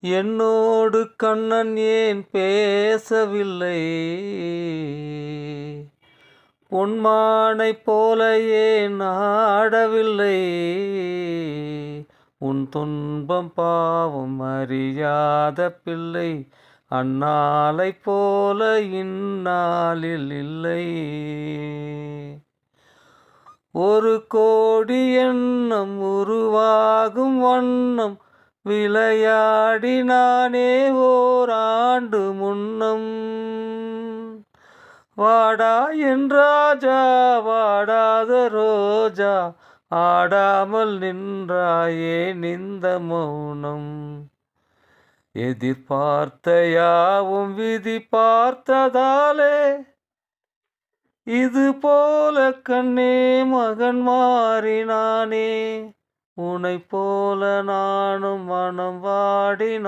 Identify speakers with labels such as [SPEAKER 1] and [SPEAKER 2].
[SPEAKER 1] என்னோடு கண்ணன் ஏன் பேசவில்லை? பொன்மானைப் போல ஏன் ஆடவில்லை? உன் துன்பம் பாவம் அறியாத பிள்ளை அன்னாளைப் போல இந்நாளில் இல்லை. ஒரு கோடி எண்ணம் உருவாகும் வண்ணம் விளையாடினானே ஓராண்டு முன்னம். வாடா என் ராஜா வாடாத ரோஜா, ஆடாமல் நின்றாயே நிந்த மௌனம். எதிர்பார்த்த யாவும் விதி பார்த்ததாலே, இது போல கண்ணே மகன் மாறினானே. உனைப் போல நானும் மனம் வாடினான்.